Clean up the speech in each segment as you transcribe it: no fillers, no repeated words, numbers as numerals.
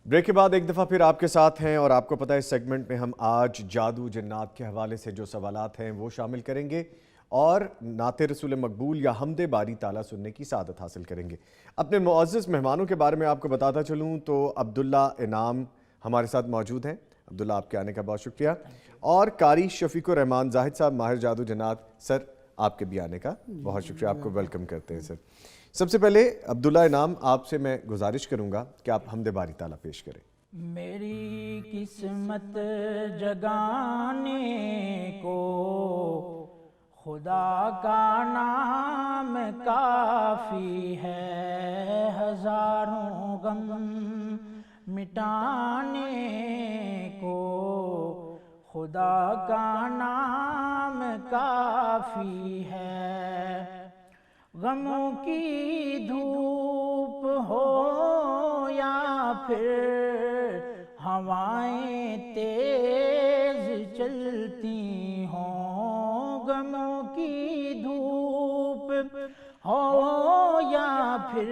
Break کے بعد ایک دفعہ پھر آپ کے ساتھ ہیں، اور آپ کو پتہ ہے اس سیگمنٹ میں ہم آج جادو جنات کے حوالے سے جو سوالات ہیں وہ شامل کریں گے اور نعت رسول مقبول یا حمد باری تعالیٰ سننے کی سعادت حاصل کریں گے۔ اپنے معزز مہمانوں کے بارے میں آپ کو بتاتا چلوں تو عبداللہ انعام ہمارے ساتھ موجود ہیں۔ عبداللہ، آپ کے آنے کا بہت شکریہ۔ اور قاری شفیق الرحمان زاہد صاحب، ماہر جادو جنات، سر آپ کے بھی آنے کا بہت شکریہ، آپ کو ویلکم کرتے ہیں سر۔ سب سے پہلے عبداللہ انعام، آپ سے میں گزارش کروں گا کہ آپ حمد باری تعالیٰ پیش کریں۔ میری قسمت جگانے کو خدا کا نام کافی ہے، ہزاروں غم مٹانے کو خدا کا نام کافی ہے۔ غموں کی دھوپ ہو یا پھر ہوائیں تیز چلتی ہوں، غموں کی دھوپ ہو یا پھر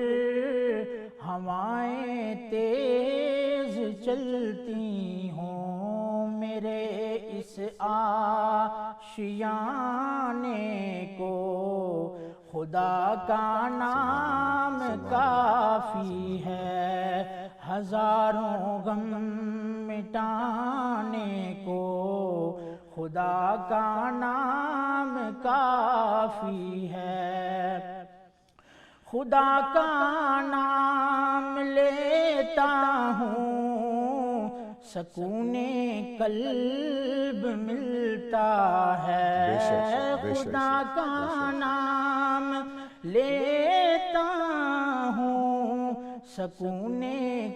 ہوائیں تیز چلتی ہوں، میرے اس آشیانے کو خدا کا نام کافی ہے، ہزاروں غم مٹانے کو خدا کا نام کافی ہے۔ خدا کا نام لیتا ہوں، سکون قلب ملتا ہے، خدا کا نام لیتا ہوں، سکون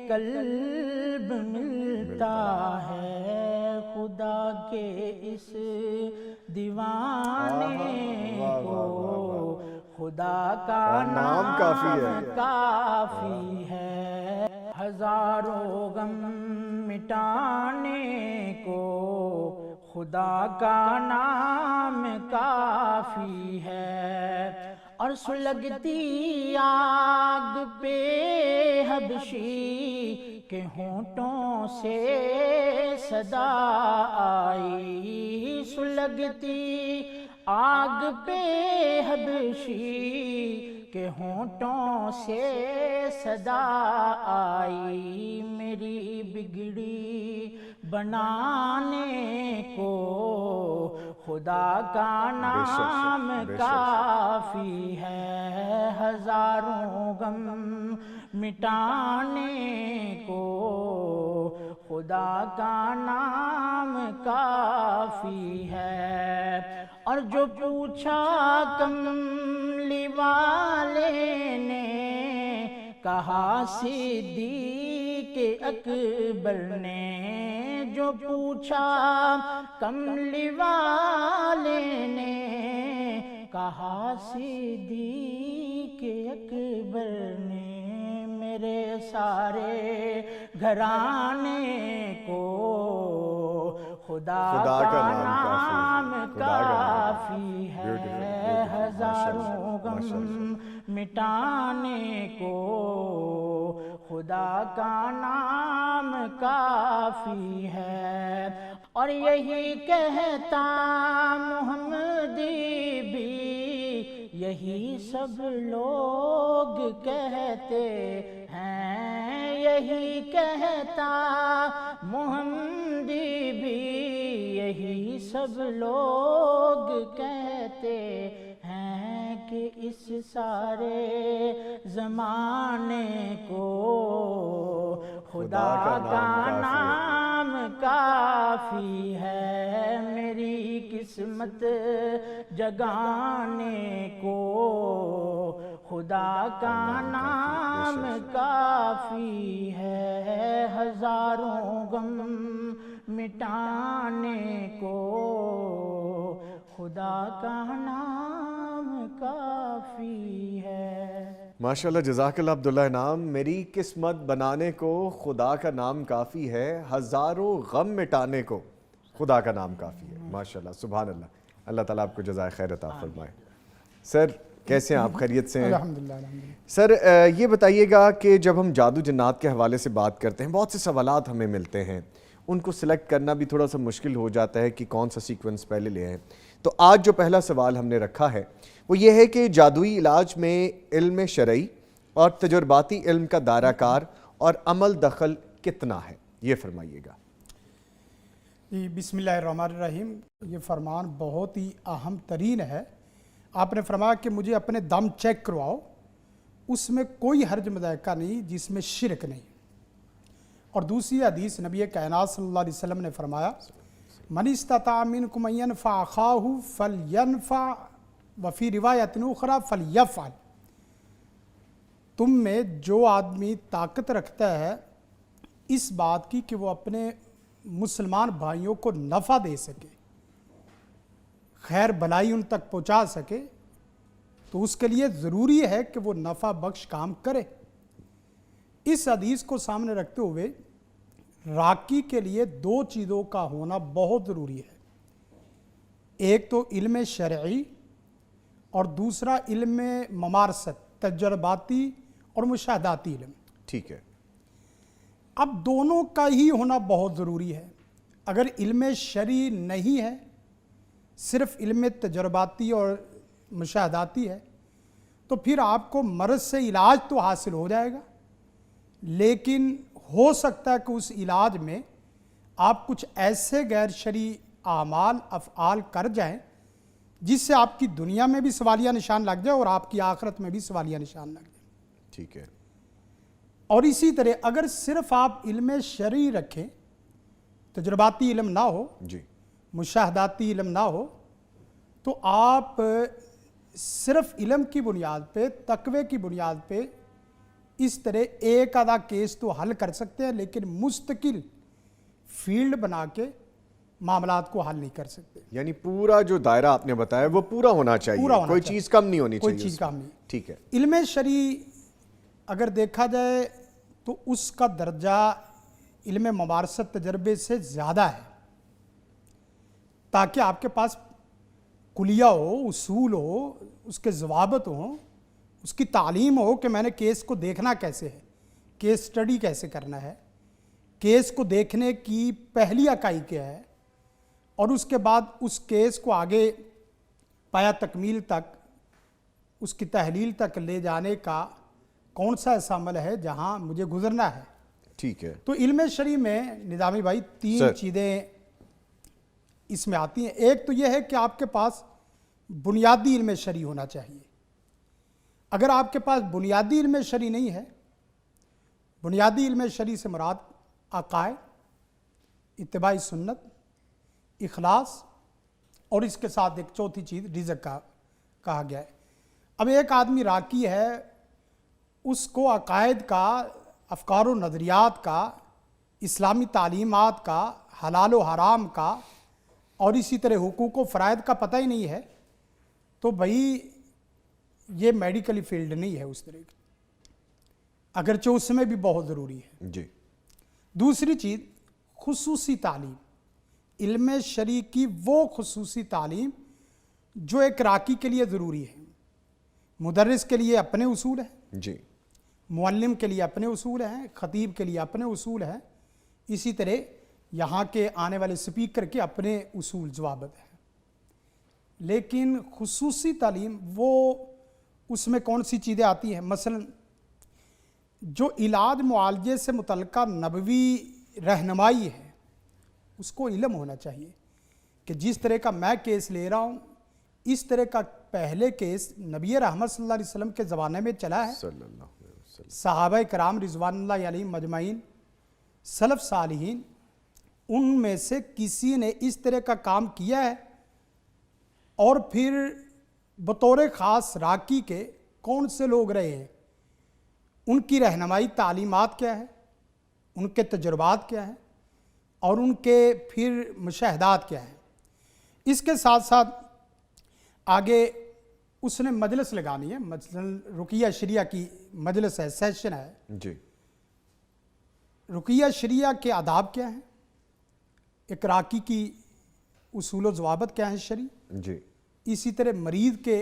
قلب ملتا ہے، خدا کے اس دیوانے کو خدا کا نام کافی ہے، ہزاروں غم مٹانے کو خدا کا نام کافی ہے۔ اور سلگتی آگ پہ حبشی کے ہونٹوں سے صدا آئی، سلگتی آگ پہ حبشی کے ہونٹوں سے صدا آئی، میری بگڑی بنانے کو خدا کا نام کافی ہے، ہزاروں غم مٹانے کو خدا کا نام کافی ہے۔ اور جو پوچھا کملی والے نے، کہا صدیق اکبر نے، جو پوچھا کملی والے نے، کہا صدیق اکبر نے، میرے سارے گھرانے کو خدا کا نام کافی ہے، ہزاروں غم مٹانے کو خدا کا نام کافی ہے۔ اور یہی کہتا محمدی بھی، یہی سب لوگ کہتے ہیں، یہی کہتا محمدی بھی، یہی سب لوگ کہتے ہیں کہ اس سارے زمانے کو خدا کا نام کافی ہے، میری قسمت جگانے کو خدا کا نام کافی ہے، ہزاروں غم مٹانے کو خدا کا نام کافی ہے۔ ماشاءاللہ، جزاک اللہ عبداللہ انعام۔ میری قسمت بنانے کو خدا کا نام کافی ہے، ہزاروں غم مٹانے کو خدا کا نام کافی ہے۔ ماشاءاللہ، سبحان اللہ، اللہ تعالیٰ آپ کو جزائے خیر عطا فرمائے۔ سر، کیسے ہیں آپ؟ خیریت سے ہیں؟ الحمدللہ الحمدللہ۔ سر یہ بتائیے گا کہ جب ہم جادو جنات کے حوالے سے بات کرتے ہیں بہت سے سوالات ہمیں ملتے ہیں، ان کو سلیکٹ کرنا بھی تھوڑا سا مشکل ہو جاتا ہے کہ کون سا سیکوینس پہلے لے آئیں۔ تو آج جو پہلا سوال ہم نے رکھا ہے وہ یہ ہے کہ جادوئی علاج میں علم شرعی اور تجرباتی علم کا دائرہ کار اور عمل دخل کتنا ہے، یہ فرمائیے گا۔ جی بسم اللہ الرحمن الرحیم۔ یہ فرمان بہت ہی اہم ترین ہے۔ آپ نے فرمایا کہ مجھے اپنے دم چیک کرواؤ، اس میں کوئی حرج مذائقہ نہیں جس میں شرک نہیں۔ اور دوسری حدیث نبی کائنات صلی اللہ علیہ وسلم نے فرمایا من استطاع منکم ان ینفع اخاہ فلینفع وفی روایت اخری فلیفعل۔ تم میں جو آدمی طاقت رکھتا ہے اس بات کی کہ وہ اپنے مسلمان بھائیوں کو نفع دے سکے، خیر بلائی ان تک پہنچا سکے، تو اس کے لیے ضروری ہے کہ وہ نفع بخش کام کرے۔ اس حدیث کو سامنے رکھتے ہوئے راقی کے لیے دو چیزوں کا ہونا بہت ضروری ہے، ایک تو علم شرعی اور دوسرا علم ممارست، تجرباتی اور مشاہداتی علم۔ ٹھیک ہے، اب دونوں کا ہی ہونا بہت ضروری ہے۔ اگر علم شرعی نہیں ہے، صرف علم تجرباتی اور مشاہداتی ہے، تو پھر آپ کو مرض سے علاج تو حاصل ہو جائے گا، لیکن ہو سکتا ہے کہ اس علاج میں آپ کچھ ایسے غیر شرعی اعمال افعال کر جائیں جس سے آپ کی دنیا میں بھی سوالیہ نشان لگ جائے اور آپ کی آخرت میں بھی سوالیہ نشان لگ جائے۔ ٹھیک ہے۔ اور اسی طرح اگر صرف آپ علم شرعی رکھیں، تجرباتی علم نہ ہو، جی، مشاہداتی علم نہ ہو، تو آپ صرف علم کی بنیاد پہ، تقوی کی بنیاد پہ اس طرح ایک آدھا کیس تو حل کر سکتے ہیں، لیکن مستقل فیلڈ بنا کے معاملات کو حل نہیں کر سکتے۔ یعنی پورا جو دائرہ آپ نے بتایا وہ پورا ہونا چاہیے، پورا ہونا کوئی چاہیے، چیز کم نہیں ہونی چاہیے، کوئی چیز اس میں۔ کم نہیں۔ ٹھیک ہے۔ علم شرعی اگر دیکھا جائے تو اس کا درجہ علم ممارست تجربے سے زیادہ ہے، تاکہ آپ کے پاس کلیہ ہو، اصول ہو، اس کے ضوابط ہوں، اس کی تعلیم ہو کہ میں نے کیس کو دیکھنا کیسے ہے، کیس سٹڈی کیسے کرنا ہے، کیس کو دیکھنے کی پہلی اکائی کیا ہے، اور اس کے بعد اس کیس کو آگے پایا تکمیل تک، اس کی تحلیل تک لے جانے کا کون سا ایسا عمل ہے جہاں مجھے گزرنا ہے۔ ٹھیک ہے۔ تو علم شرعی میں نظامی بھائی تین چیزیں اس میں آتی ہیں۔ ایک تو یہ ہے کہ آپ کے پاس بنیادی علم شرعی ہونا چاہیے۔ اگر آپ کے پاس بنیادی علم شرعی نہیں ہے، بنیادی علم شرعی سے مراد عقائد، اتباع سنت، اخلاص، اور اس کے ساتھ ایک چوتھی چیز رزق کا کہا گیا ہے۔ اب ایک آدمی راقی ہے، اس کو عقائد کا، افکار و نظریات کا، اسلامی تعلیمات کا، حلال و حرام کا، اور اسی طرح حقوق و فرائض کا پتہ ہی نہیں ہے، تو بھائی یہ میڈیکلی فیلڈ نہیں ہے اس طرح کی، اگرچہ اس میں بھی بہت ضروری ہے۔ جی۔ دوسری چیز خصوصی تعلیم، علم شرعی کی وہ خصوصی تعلیم جو ایک راقی کے لیے ضروری ہے۔ مدرس کے لیے اپنے اصول ہیں، جی، معلم کے لیے اپنے اصول ہیں، خطیب کے لیے اپنے اصول ہیں، اسی طرح یہاں کے آنے والے سپیکر کے اپنے اصول ضوابط ہیں۔ لیکن خصوصی تعلیم وہ اس میں کون سی چیزیں آتی ہیں؟ مثلا جو علاج معالجے سے متعلقہ نبوی رہنمائی ہے، اس کو علم ہونا چاہیے کہ جس طرح کا میں کیس لے رہا ہوں، اس طرح کا پہلے کیس نبی رحمت صلی اللہ علیہ وسلم کے زمانے میں چلا ہے، صلی اللہ علیہ وسلم، صحابہ کرام رضوان اللہ علیہم مجمعین، سلف صالحین، ان میں سے کسی نے اس طرح کا کام کیا ہے، اور پھر بطور خاص راقی کے کون سے لوگ رہے ہیں، ان کی رہنمائی تعلیمات کیا ہے، ان کے تجربات کیا ہیں، اور ان کے پھر مشاہدات کیا ہیں۔ اس کے ساتھ ساتھ آگے اس نے مجلس لگانی ہے، مثلا رقیہ شریعہ کی مجلس ہے، سیشن ہے۔ جی، رقیہ شریعہ کے آداب کیا ہیں، ایک راقی کی اصول و ضوابط کیا ہیں شرعی، جی، اسی طرح مریض کے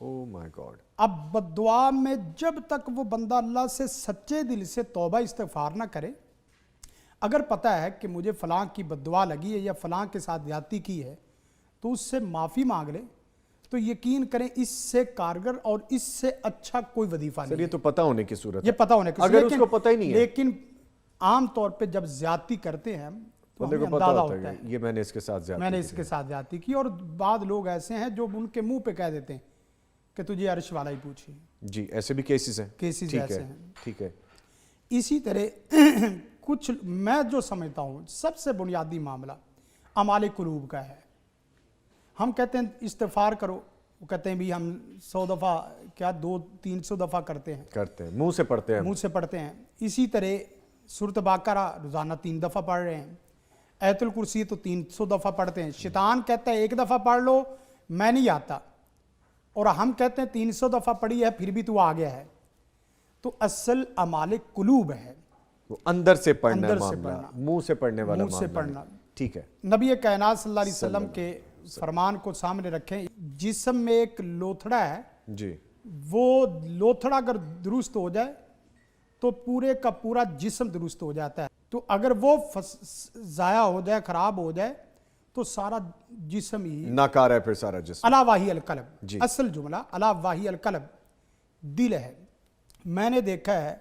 او مائی گاڈ. اب بد دعا میں جب تک وہ بندہ اللہ سے سچے دل سے توبہ استغفار نہ کرے، اگر پتہ ہے کہ مجھے فلاں کی بد دعا لگی ہے یا فلاں کے ساتھ زیادتی کی ہے تو اس سے معافی مانگ لے، تو یقین کریں اس سے کارگر اور اس سے اچھا کوئی وظیفہ سر نہیں یہ تو پتہ ہونے کی صورت یہ پتہ ہونے کی اگر اس کو پتہ ہی نہیں ہے، لیکن عام طور پہ جب زیادتی کرتے ہیں تو بندے ہمیں کو پتہ اندازہ ہوتا ہوتا ہے ہے کہ یہ میں نے اس کے ساتھ زیادتی میں نے اس کے ساتھ زیادتی کی، اور بعض لوگ ایسے ہیں جو ان کے منہ پہ کہہ دیتے ہیں کہ تجھے عرش والا ہی پوچھے. جی ایسے بھی کیسز ہیں. کیسز ٹھیک ایسے ہے ہیں. ٹھیک ہے. اسی طرح کچھ میں جو سمجھتا ہوں سب سے بنیادی معاملہ اعمال قلوب کا ہے. ہم کہتے ہیں استغفار کرو، وہ کہتے ہیں بھی ہم 100 دفعہ کیا 200-300 دفعہ کرتے ہیں، منہ سے پڑھتے ہیں. منہ سے پڑھتے ہیں. اسی طرح سورۃ بقرہ روزانہ 3 دفعہ پڑھ رہے ہیں، آیت الکرسی تو 300 دفعہ پڑھتے ہیں. شیطان کہتا ہے 1 دفعہ پڑھ لو میں نہیں آتا، اور ہم کہتے ہیں 300 دفعہ پڑھی ہے پھر بھی تو آ گیا ہے. تو اصل اعمال قلوب ہے، وہ اندر سے پڑھنا ہے اندر سے معاملہ، پڑھنا، منہ سے پڑھنے والا منہ سے معاملہ پڑھنا. نہیں. ٹھیک ہے. نبی کائنات صلی اللہ علیہ وسلم کے فرمان کو سامنے رکھیں. جسم میں ایک لوتھڑا ہے، جی وہ لوتھڑا اگر درست ہو جائے تو پورے کا پورا جسم درست ہو جاتا ہے. تو اگر وہ ضائع ہو جائے، خراب ہو جائے تو سارا جسم ہی ناکارہ ہے پھر سارا جسم. الا واہی القلب. جی. اصل جملہ الا واہی القلب دل ہے. میں نے دیکھا ہے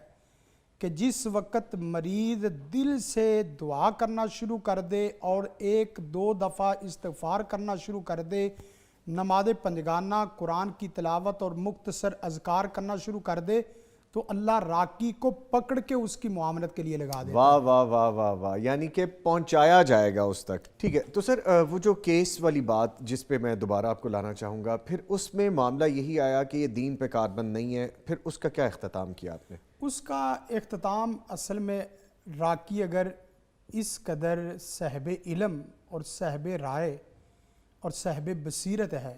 کہ جس وقت مریض دل سے دعا کرنا شروع کر دے اور 1-2 دفعہ استغفار کرنا شروع کر دے، نماز پنجگانہ، قرآن کی تلاوت اور مختصر اذکار کرنا شروع کر دے، تو اللہ راکی کو پکڑ کے اس کی معاملت کے لیے لگا دے. واہ واہ واہ واہ واہ، یعنی کہ پہنچایا جائے گا اس تک. ٹھیک ہے. تو سر وہ جو کیس والی بات جس پہ میں دوبارہ آپ کو لانا چاہوں گا، پھر اس میں معاملہ یہی آیا کہ یہ دین پہ کاربند نہیں ہے، پھر اس کا کیا اختتام کیا آپ نے؟ اس کا اختتام اصل میں راکی اگر اس قدر صاحب علم اور صاحب رائے اور صاحب بصیرت ہے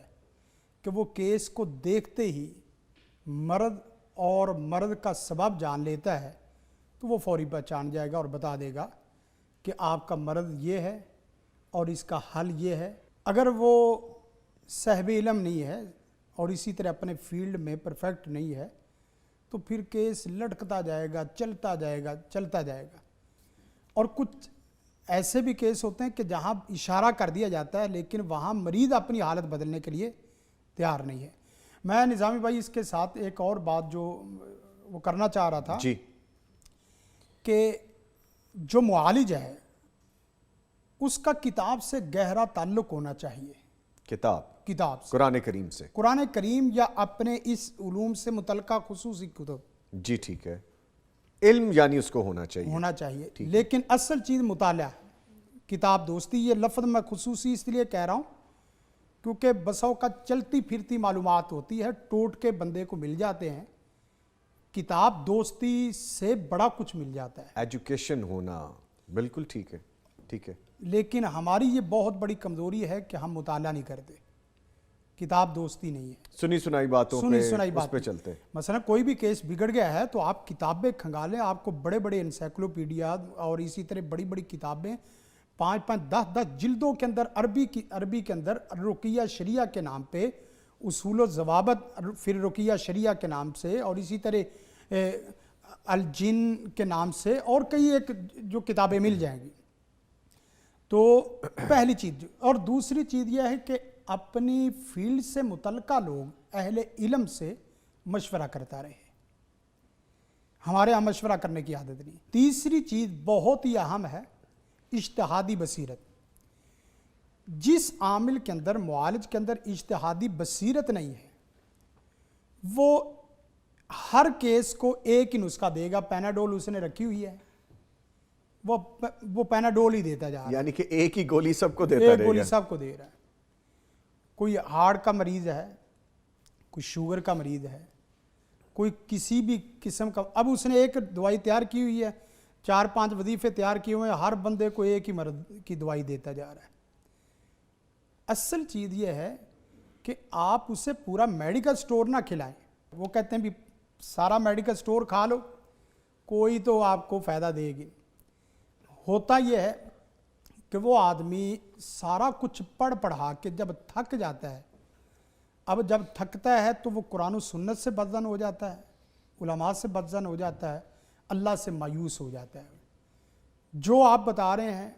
کہ وہ کیس کو دیکھتے ہی مرض اور مرض کا سبب جان لیتا ہے، تو وہ فوری پہچان جائے گا اور بتا دے گا کہ آپ کا مرض یہ ہے اور اس کا حل یہ ہے. اگر وہ صاحب علم نہیں ہے اور اسی طرح اپنے فیلڈ میں پرفیکٹ نہیں ہے تو پھر کیس لٹکتا جائے گا، چلتا جائے گا، چلتا جائے گا. اور کچھ ایسے بھی کیس ہوتے ہیں کہ جہاں اشارہ کر دیا جاتا ہے لیکن وہاں مریض اپنی حالت بدلنے کے لیے تیار نہیں ہے. میں نظامی بھائی اس کے ساتھ ایک اور بات جو وہ کرنا چاہ رہا تھا جی. کہ جو معالج ہے اس کا کتاب سے گہرا تعلق ہونا چاہیے. کتاب سے، قرآن کریم سے، قرآن کریم یا اپنے اس علوم سے متعلقہ خصوصی کتب. جی ٹھیک ہے. علم یعنی اس کو ہونا چاہیے. لیکن اصل چیز مطالعہ ہے. کتاب دوستی، یہ لفظ میں خصوصی اس لیے کہہ رہا ہوں کیونکہ بسوں کا چلتی پھرتی معلومات ہوتی ہے، ٹوٹ کے بندے کو مل جاتے ہیں. کتاب دوستی سے بڑا کچھ مل جاتا ہے. ایجوکیشن ہونا بالکل ٹھیک ہے. ٹھیک ہے. لیکن ہماری یہ بہت بڑی کمزوری ہے کہ ہم مطالعہ نہیں کرتے. کتاب دوستی نہیں ہے، سنی سنائی باتوں پہ چلتے. مثلا کوئی بھی کیس بگڑ گیا ہے تو آپ کتابیں کھنگالیں، آپ کو بڑے بڑے انسائکلوپیڈیا اور اسی طرح بڑی بڑی کتابیں 5-5 10 جلدوں کے اندر عربی کے اندر رقیہ شریعہ کے نام پہ، اصول و ضوابط پھر رقیہ شریعہ کے نام سے، اور اسی طرح الجن کے نام سے اور کئی ایک جو کتابیں مل جائیں گی. تو پہلی چیز. اور دوسری چیز یہ ہے کہ اپنی فیلڈ سے متعلقہ لوگ اہل علم سے مشورہ کرتا رہے. ہمارے ہاں مشورہ کرنے کی عادت نہیں. تیسری چیز بہت ہی اہم ہے، اجتہادی بصیرت. جس عامل کے اندر، معالج کے اندر اجتہادی بصیرت نہیں ہے، وہ ہر کیس کو ایک ہی نسخہ دے گا. پیناڈول اس نے رکھی ہوئی ہے، وہ پیناڈول ہی دیتا جا رہا ہے، یعنی کہ ایک ہی گولی سب کو دیتا رہے گا. ایک گولی سب کو دے رہا ہے. کوئی ہارٹ کا مریض ہے، کوئی شوگر کا مریض ہے، کوئی کسی بھی قسم کا، اب اس نے ایک دوائی تیار کی ہوئی ہے، 4-5 وظیفے تیار کیے ہوئے ہیں، ہر بندے کو ایک ہی مرض کی دوائی دیتا جا رہا ہے. اصل چیز یہ ہے کہ آپ اسے پورا میڈیکل سٹور نہ کھلائیں. وہ کہتے ہیں بھی سارا میڈیکل سٹور کھا لو، کوئی تو آپ کو فائدہ دے گی. ہوتا یہ ہے کہ وہ آدمی سارا کچھ پڑھا کے جب تھک جاتا ہے، اب جب تھکتا ہے تو وہ قرآن و سنت سے بدزن ہو جاتا ہے, علماء سے بدزن ہو جاتا ہے, اللہ سے مایوس ہو جاتا ہے. جو آپ بتا رہے ہیں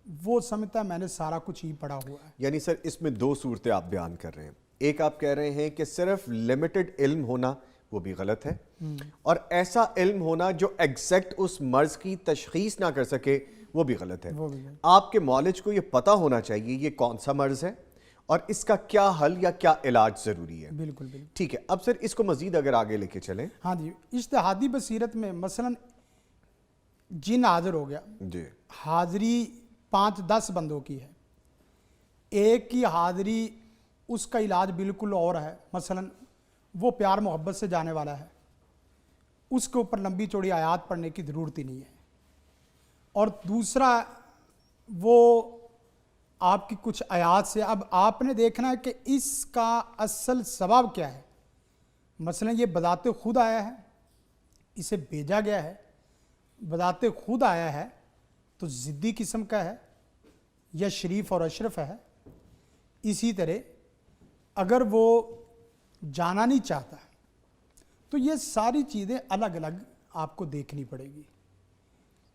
وہ سمجھتا ہے میں نے سارا کچھ ہی پڑھا ہوا ہے. یعنی سر اس میں دو صورتیں آپ بیان کر رہے ہیں. ایک آپ کہہ رہے ہیں کہ صرف لمیٹڈ علم ہونا وہ بھی غلط ہے, اور ایسا علم ہونا جو ایگزیکٹ اس مرض کی تشخیص نہ کر سکے وہ بھی غلط ہے. آپ کے معالج کو یہ پتہ ہونا چاہیے یہ کون سا مرض ہے اور اس کا کیا حل یا کیا علاج ضروری ہے. بالکل بالکل ٹھیک ہے, اب سر اس کو مزید اگر آگے لے کے چلیں. ہاں جی, اجتہادی بصیرت میں مثلا جن حاضر ہو گیا, جی, حاضری 5-10 بندوں کی ہے, ایک کی حاضری اس کا علاج بالکل اور ہے, مثلا وہ پیار محبت سے جانے والا ہے, اس کے اوپر لمبی چوڑی آیات پڑھنے کی ضرورت ہی نہیں ہے. اور دوسرا وہ آپ کی کچھ آیات سے, اب آپ نے دیکھنا ہے کہ اس کا اصل سبب کیا ہے. مثلا یہ بذات خود آیا ہے, اسے بھیجا گیا ہے, بذات خود آیا ہے تو ضدی قسم کا ہے یا شریف اور اشرف ہے. اسی طرح اگر وہ جانا نہیں چاہتا تو یہ ساری چیزیں الگ الگ آپ کو دیکھنی پڑے گی,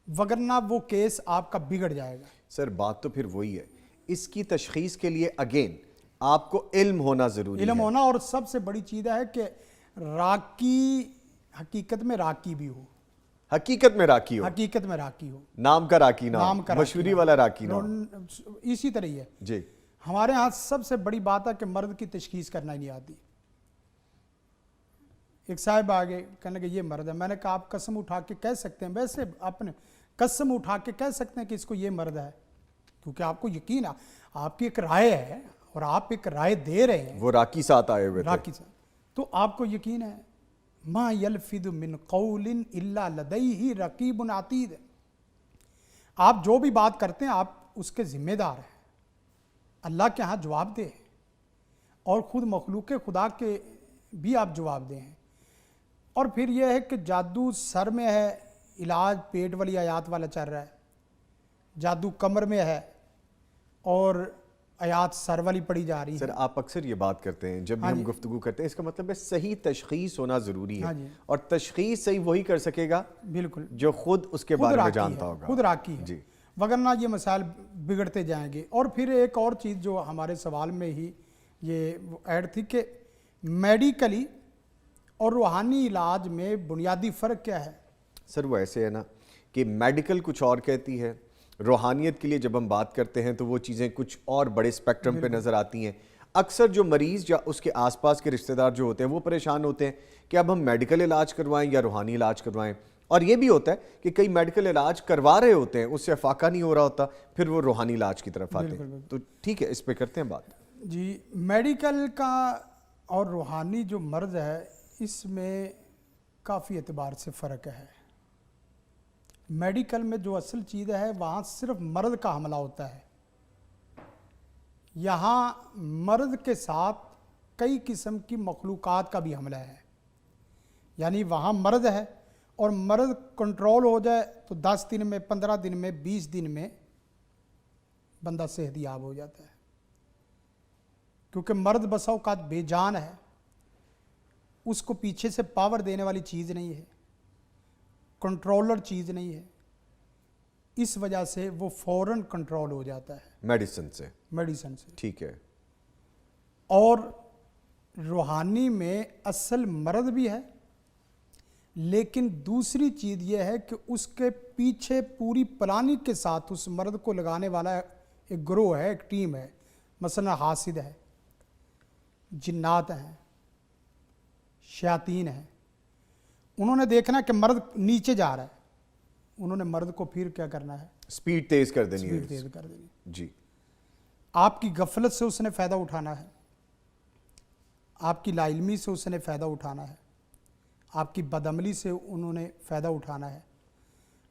وگرنہ وہ کیس آپ کا بگڑ جائے گا. سر بات تو پھر وہی ہے, اس کی تشخیص کے لیے اگین آپ کو علم ہونا ضروری ہے. علم ہونا, اور سب سے بڑی چیز ہے کہ راکی حقیقت میں راکی بھی ہو, حقیقت میں راکی ہو, حقیقت میں راکی ہو, نام کا راکی نہ نام ہو, کا مشہوری والا راکی نہ ہو. اسی طرح ہی ہے. جی, ہمارے ہاں سب سے بڑی بات ہے کہ مرد کی تشخیص کرنا ہی نہیں آتی. ایک صاحب آگے کہنے کہ یہ مرد ہے, میں نے کہا آپ قسم اٹھا کے کہہ سکتے ہیں, ویسے اپنے قسم اٹھا کے کہہ سکتے ہیں کہ اس کو یہ مرد ہے, کیونکہ آپ کو یقین ہے, آپ کی ایک رائے ہے اور آپ ایک رائے دے رہے ہیں, وہ راکی ساتھ آئے ہوئے تھے. راکی صاحب, تو آپ کو یقین ہے ما یلفظ من قول الا لدیہ رقیب عتید. آپ جو بھی بات کرتے ہیں آپ اس کے ذمہ دار ہیں, اللہ کے ہاں جواب دے, اور خود مخلوق خدا کے بھی آپ جواب دیں. اور پھر یہ ہے کہ جادو سر میں ہے, علاج پیٹ والی آیات والا چل رہا ہے, جادو کمر میں ہے اور آیات سر والی پڑھی جا رہی ہے. سر آپ اکثر یہ بات کرتے ہیں جب بھی ہم گفتگو کرتے ہیں, اس کا مطلب ہے صحیح تشخیص ہونا ضروری ہے, اور تشخیص صحیح وہی کر سکے گا بالکل جو خود اس کے بارے میں جانتا ہوگا, خود راکی ہے. جی, وگرنہ یہ مسائل بگڑتے جائیں گے. اور پھر ایک اور چیز جو ہمارے سوال میں ہی یہ ایڈ تھی کہ میڈیکلی اور روحانی علاج میں بنیادی فرق کیا ہے. سر وہ ایسے ہے نا کہ میڈیکل کچھ اور کہتی ہے, روحانیت کے لیے جب ہم بات کرتے ہیں تو وہ چیزیں کچھ اور بڑے اسپیکٹرم پہ نظر آتی ہیں. اکثر جو مریض یا اس کے آس پاس کے رشتہ دار جو ہوتے ہیں وہ پریشان ہوتے ہیں کہ اب ہم میڈیکل علاج کروائیں یا روحانی علاج کروائیں, اور یہ بھی ہوتا ہے کہ کئی میڈیکل علاج کروا رہے ہوتے ہیں, اس سے افاقہ نہیں ہو رہا ہوتا, پھر وہ روحانی علاج کی طرف آتے ہیں. تو ٹھیک ہے, اس پہ کرتے ہیں بات. جی, میڈیکل کا اور روحانی جو مرض ہے اس میں کافی اعتبار سے فرق ہے. میڈیکل میں جو اصل چیز ہے وہاں صرف مرض کا حملہ ہوتا ہے, یہاں مرض کے ساتھ کئی قسم کی مخلوقات کا بھی حملہ ہے. یعنی وہاں مرض ہے اور مرض کنٹرول ہو جائے تو 10 دن میں, 15 دن میں, 20 دن میں بندہ صحت یاب ہو جاتا ہے, کیونکہ مرض بسا اوقات بے جان ہے, اس کو پیچھے سے پاور دینے والی چیز نہیں ہے, کنٹرولر چیز نہیں ہے, اس وجہ سے وہ فوراً کنٹرول ہو جاتا ہے میڈیسن سے. ٹھیک ہے. اور روحانی میں اصل مرض بھی ہے, لیکن دوسری چیز یہ ہے کہ اس کے پیچھے پوری پلاننگ کے ساتھ اس مرض کو لگانے والا ایک گروہ ہے, ایک ٹیم ہے. مثلا حاسد ہے, جنات ہیں, شیاطین ہیں. انہوں نے دیکھنا کہ مرض نیچے جا رہا ہے, انہوں نے مرض کو پھر کیا کرنا ہے, سپیڈ تیز کر دینی ہے. سپیڈ تیز کر دینی. جی, آپ کی غفلت سے اس نے فائدہ اٹھانا ہے, آپ کی لا علمی سے اس نے فائدہ اٹھانا ہے, آپ کی بدعملی سے انہوں نے فائدہ اٹھانا ہے,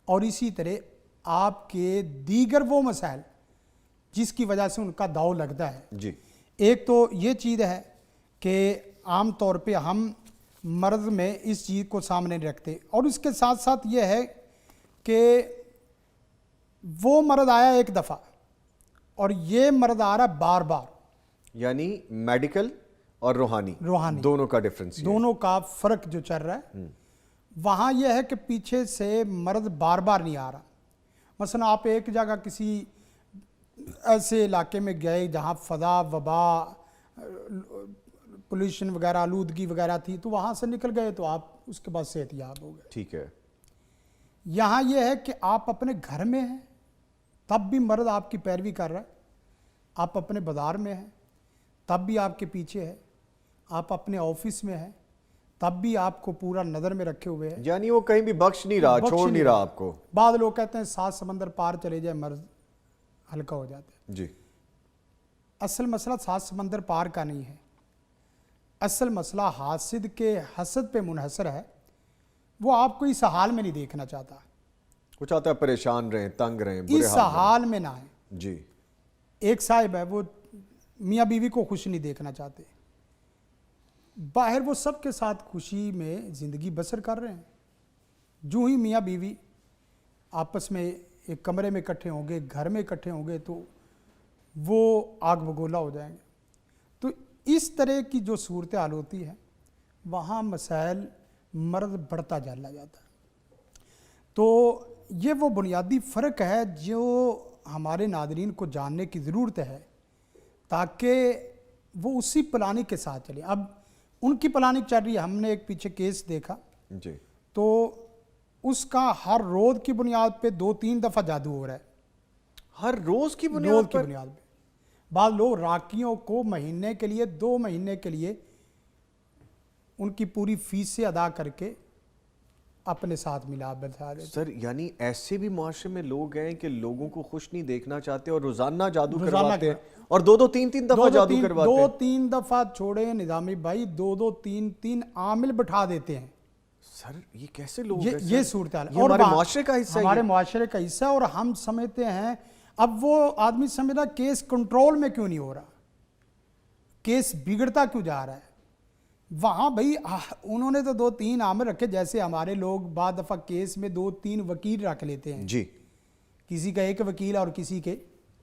اور اسی طرح آپ کے دیگر وہ مسائل جس کی وجہ سے ان کا داؤ لگتا ہے. جی, ایک تو یہ چیز ہے کہ عام طور پہ ہم مرض میں اس چیز کو سامنے رکھتے, اور اس کے ساتھ ساتھ یہ ہے کہ وہ مرض آیا ایک دفعہ اور یہ مرض آ رہا بار بار. یعنی میڈیکل اور روحانی دونوں کا ڈیفرنس، دونوں کا فرق جو چل رہا ہے وہاں یہ ہے کہ پیچھے سے مرض بار بار نہیں آ رہا. مثلا آپ ایک جگہ کسی ایسے علاقے میں گئے جہاں فضا وبا پولیوشن وغیرہ آلودگی وغیرہ تھی تو وہاں سے نکل گئے تو آپ اس کے بعد صحت یاب ہو گئے. ٹھیک ہے. یہاں یہ ہے کہ آپ اپنے گھر میں ہیں تب بھی مرض آپ کی پیروی کر رہا ہے، آپ اپنے بازار میں ہیں تب بھی آپ کے پیچھے ہے، آپ اپنے آفس میں ہیں تب بھی آپ کو پورا نظر میں رکھے ہوئے ہیں. یعنی وہ کہیں بھی بخش نہیں رہا، چھوڑ نہیں رہا آپ کو. بعض لوگ کہتے ہیں 7 سمندر پار چلے جائے مرض ہلکا ہو جاتا ہے. جی. اصل مسئلہ 7 سمندر پار کا نہیں ہے، اصل مسئلہ حاسد کے حسد پہ منحصر ہے. وہ آپ کو اس حال میں نہیں دیکھنا چاہتا، وہ چاہتا ہے پریشان رہیں، تنگ رہیں، برے اس حال میں نہ آئیں. جی. ایک صاحب ہے وہ میاں بیوی کو خوش نہیں دیکھنا چاہتے، باہر وہ سب کے ساتھ خوشی میں زندگی بسر کر رہے ہیں. جو ہی میاں بیوی آپس میں ایک کمرے میں اکٹھے ہوں گے، گھر میں اکٹھے ہوں گے تو وہ آگ بگولا ہو جائیں گے. تو اس طرح کی جو صورتحال ہوتی ہے وہاں مسائل مرض بڑھتا چلا جاتا ہے. تو یہ وہ بنیادی فرق ہے جو ہمارے ناظرین کو جاننے کی ضرورت ہے تاکہ وہ اسی پلاننگ کے ساتھ چلیں. اب ان کی پلاننگ چل رہی ہے، ہم نے ایک پیچھے کیس دیکھا جی. تو اس کا ہر روز کی بنیاد پہ 2-3 دفعہ جادو ہو رہا ہے. ہر روز کی روز بنیاد کی پر؟ بنیاد پہ بعض لوگ راکیوں کو مہینے کے لیے 2 مہینے کے لیے ان کی پوری فیسیں ادا کر کے اپنے ساتھ ملا بٹھا دیتے. سر یعنی ایسے بھی معاشرے میں لوگ ہیں کہ لوگوں کو خوش نہیں دیکھنا چاہتے اور روزانہ جادو کرواتے ہیں اور 2-3 دفعہ جادو کرواتے ہیں. 2-3 دفعہ چھوڑے نظامی بھائی، 2-3 عامل بٹھا دیتے ہیں. سر یہ کیسے لوگ ہیں؟ یہ صورتحال یہ ہمارے معاشرے کا حصہ ہے. ہمارے معاشرے کا حصہ ہے اور ہم سمجھتے ہیں. اب وہ آدمی سمجھتا کیس کنٹرول میں کیوں نہیں ہو رہا، کیس بگڑتا کیوں جا رہا ہے. وہاں بھائی انہوں نے تو 2-3 عامل رکھے، جیسے ہمارے لوگ بعض دفعہ کیس میں 2-3 وکیل رکھ لیتے ہیں. جی. کسی کا 1 وکیل اور کسی کے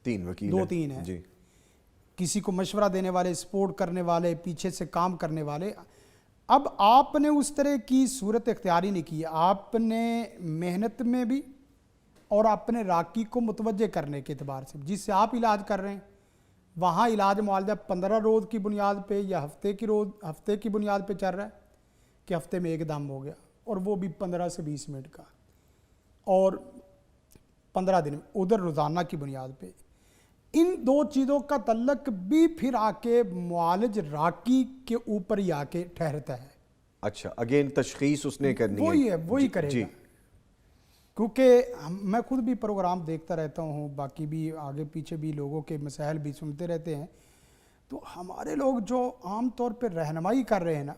3 وکیل 2-3 ہیں. جی. کسی کو مشورہ دینے والے، سپورٹ کرنے والے، پیچھے سے کام کرنے والے. اب آپ نے اس طرح کی صورت اختیاری نہیں کی، آپ نے محنت میں بھی اور اپنے راکی کو متوجہ کرنے کے اعتبار سے جس سے آپ علاج کر رہے ہیں وہاں علاج معالجہ 15 روز کی بنیاد پہ یا ہفتے کی بنیاد پہ چل رہا ہے کہ ہفتے میں 1 دم ہو گیا، اور وہ بھی 15 سے 20 منٹ کا، اور 15 دن میں ادھر روزانہ کی بنیاد پہ. ان 2 چیزوں کا تعلق بھی پھر آ کے معالج راکی کے اوپر ہی آ کے ٹھہرتا ہے. اچھا اگین تشخیص اس نے کرنی ہے. وہی کرے گا. کیونکہ میں خود بھی پروگرام دیکھتا رہتا ہوں، باقی بھی آگے پیچھے بھی لوگوں کے مسائل بھی سنتے رہتے ہیں. تو ہمارے لوگ جو عام طور پہ رہنمائی کر رہے ہیں نا،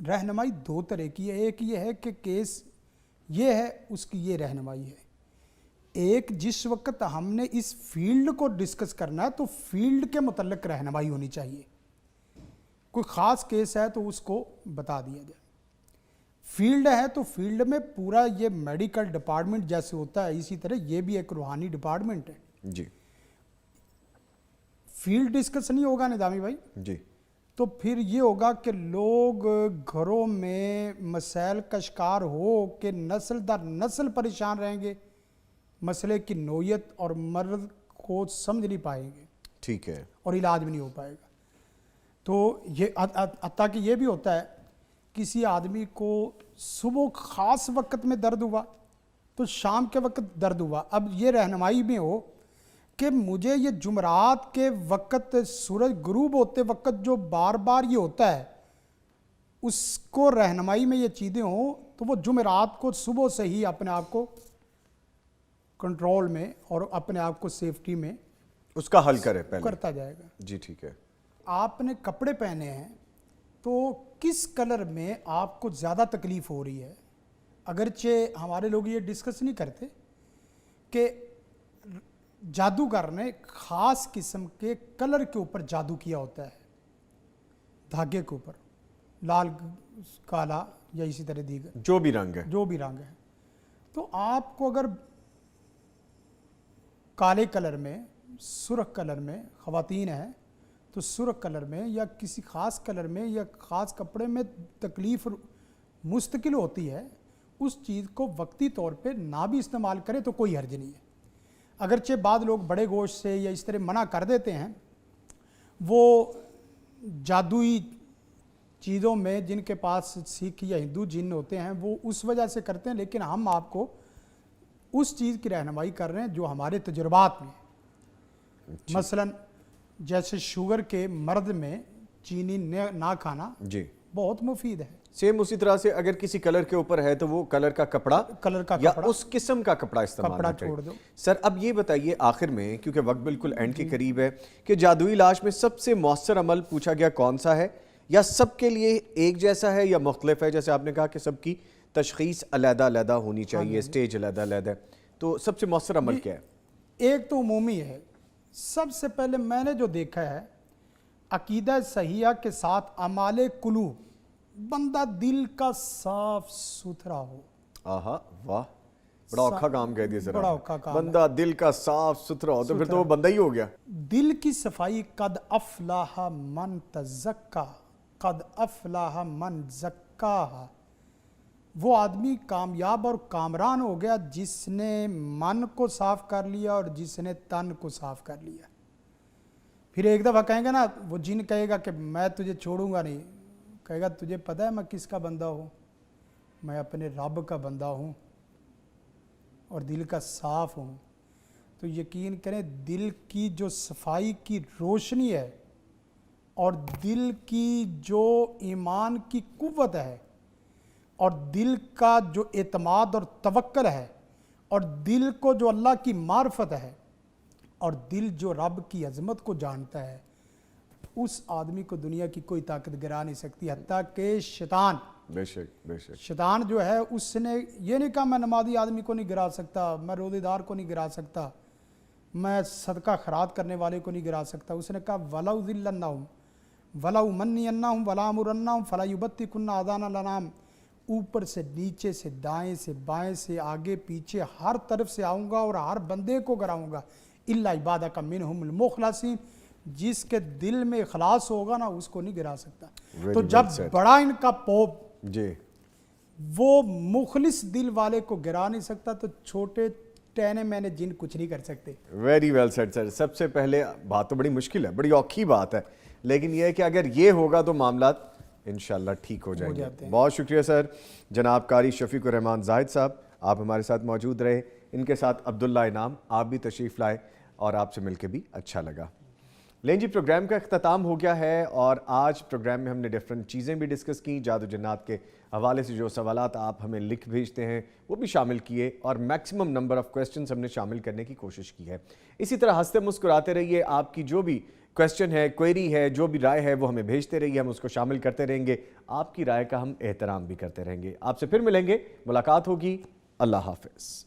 رہنمائی 2 طرح کی ہے. ایک یہ ہے کہ کیس یہ ہے، اس کی یہ رہنمائی ہے. ایک جس وقت ہم نے اس فیلڈ کو ڈسکس کرنا ہے تو فیلڈ کے متعلق رہنمائی ہونی چاہیے. کوئی خاص کیس ہے تو اس کو بتا دیا جائے. فیلڈ ہے تو فیلڈ میں پورا یہ میڈیکل ڈپارٹمنٹ جیسے ہوتا ہے اسی طرح یہ بھی ایک روحانی ڈپارٹمنٹ ہے. جی. فیلڈ ڈسکس نہیں ہوگا نظامی بھائی جی تو پھر یہ ہوگا کہ لوگ گھروں میں مسائل کا شکار ہو کہ نسل در نسل پریشان رہیں گے، مسئلے کی نوعیت اور مرض کو سمجھ نہیں پائیں گے. ٹھیک ہے. اور علاج بھی نہیں ہو پائے گا. تو یہ حتیٰ کہ یہ بھی ہوتا ہے کسی آدمی کو صبح خاص وقت میں درد ہوا تو شام کے وقت درد ہوا. اب یہ رہنمائی میں ہو کہ مجھے یہ جمعرات کے وقت سورج غروب ہوتے وقت جو بار بار یہ ہوتا ہے اس کو رہنمائی میں یہ چیزیں ہوں تو وہ جمعرات کو صبح سے ہی اپنے آپ کو کنٹرول میں اور اپنے آپ کو سیفٹی میں اس کا حل کرے پہلے کرتا جائے گا. جی ٹھیک ہے. آپ نے کپڑے پہنے ہیں تو کس کلر میں آپ کو زیادہ تکلیف ہو رہی ہے. اگرچہ ہمارے لوگ یہ ڈسکس نہیں کرتے کہ جادوگر نے خاص قسم کے کلر کے اوپر جادو کیا ہوتا ہے، دھاگے کے اوپر، لال، کالا یا اسی طرح دیگر جو بھی رنگ ہے. تو آپ کو اگر کالے کلر میں، سرخ کلر میں خواتین ہیں تو سرخ کلر میں یا کسی خاص کلر میں یا خاص کپڑے میں تکلیف مستقل ہوتی ہے، اس چیز کو وقتی طور پہ نہ بھی استعمال کرے تو کوئی حرج نہیں ہے۔ اگرچہ بعض لوگ بڑے گوشت سے یا اس طرح منع کر دیتے ہیں، وہ جادوئی چیزوں میں جن کے پاس سکھ یا ہندو جن ہوتے ہیں وہ اس وجہ سے کرتے ہیں، لیکن ہم آپ کو اس چیز کی رہنمائی کر رہے ہیں جو ہمارے تجربات میں مثلا جیسے شوگر کے مرض میں چینی نہ کھانا جی بہت مفید ہے۔ سیم اسی طرح سے اگر کسی کلر کے اوپر ہے تو وہ کلر کا کپڑا یا اس قسم کا کپڑا استعمال نہ چھوڑ دو۔ سر اب یہ بتائیے آخر میں، کیونکہ وقت بالکل اینڈ کے قریب ہے، کہ جادوئی لاش میں سب سے مؤثر عمل پوچھا گیا کون سا ہے، یا سب کے لیے ایک جیسا ہے یا مختلف ہے؟ جیسے آپ نے کہا کہ سب کی تشخیص علیحدہ علیحدہ ہونی چاہیے، سٹیج علیحدہ علیحدہ، تو سب سے مؤثر عمل کیا ہے؟ ایک تو عمومی ہے، سب سے پہلے میں نے جو دیکھا ہے عقیدہ صحیحہ کے ساتھ اعمال قلوب، بندہ دل کا صاف ستھرا ہو۔ آہا واہ، بڑا اوکھا کام کہہ دیا بڑا اوکھا کام، بندہ دل کا صاف ستھرا ہو تو پھر تو وہ بندہ ہی ہو گیا۔ دل کی صفائی، قد افلاح من تزکا، قد افلاح من زکاہا، وہ آدمی کامیاب اور کامران ہو گیا جس نے من کو صاف کر لیا اور جس نے تن کو صاف کر لیا۔ پھر ایک دفعہ کہیں گے نا، وہ جن کہے گا کہ میں تجھے چھوڑوں گا نہیں، کہے گا تجھے پتہ ہے میں کس کا بندہ ہوں؟ میں اپنے رب کا بندہ ہوں اور دل کا صاف ہوں۔ تو یقین کریں دل کی جو صفائی کی روشنی ہے اور دل کی جو ایمان کی قوت ہے اور دل کا جو اعتماد اور توکل ہے اور دل کو جو اللہ کی معرفت ہے اور دل جو رب کی عظمت کو جانتا ہے، اس آدمی کو دنیا کی کوئی طاقت گرا نہیں سکتی، حتیٰ کہ شیطان، بے شک بے شک، شیطان جو ہے اس نے یہ نہیں کہا میں نمازی آدمی کو نہیں گرا سکتا، میں روزے دار کو نہیں گرا سکتا، میں صدقہ خیرات کرنے والے کو نہیں گرا سکتا۔ اس نے کہا وَلَوْذِلَّنَّهُمْ وَلَوْمَنِّيَنَّهُمْ وَلَامُرَنَّهُمْ فَلَيُبَتِّكُنَّ آذَانَ الْأَنْعَامِ، اوپر سے نیچے سے دائیں سے بائیں سے آگے پیچھے ہر طرف سے آؤں گا اور ہر بندے کو گراؤں گا، إِلَّا عِبَادَكَ مِنْهُمُ الْمُخْلَصِينَ، جس کے دل میں اخلاص ہوگا نا اس کو نہیں گرا سکتا۔ تو جب بڑا ان کا پوپ جی وہ مخلص دل والے کو گرا نہیں سکتا تو چھوٹے ٹہنے میں نے جن کچھ نہیں کر سکتے۔ ویری ویل سیڈ سر۔ سب سے پہلے بات تو بڑی مشکل ہے، بڑی اوکھی بات ہے، لیکن یہ ہے کہ اگر یہ ہوگا تو معاملات انشاءاللہ ٹھیک ہو جائیں گے۔ بہت شکریہ سر، جناب قاری شفیق الرحمان زاہد صاحب، آپ ہمارے ساتھ موجود رہے، ان کے ساتھ عبداللہ انعام، آپ بھی تشریف لائے اور آپ سے مل کے بھی اچھا لگا۔ لین جی، پروگرام کا اختتام ہو گیا ہے اور آج پروگرام میں ہم نے ڈیفرنٹ چیزیں بھی ڈسکس کی، جادو جنات کے حوالے سے جو سوالات آپ ہمیں لکھ بھیجتے ہیں وہ بھی شامل کیے اور میکسیمم نمبر آف کویسچنز ہم نے شامل کرنے کی کوشش کی ہے۔ اسی طرح ہنستے مسکراتے رہیے، آپ کی جو بھی کویسچن ہے، کوئری ہے، جو بھی رائے ہے وہ ہمیں بھیجتے رہیے، ہم اس کو شامل کرتے رہیں گے، آپ کی رائے کا ہم احترام بھی کرتے رہیں گے۔ آپ سے پھر ملیں گے، ملاقات ہوگی، اللہ حافظ۔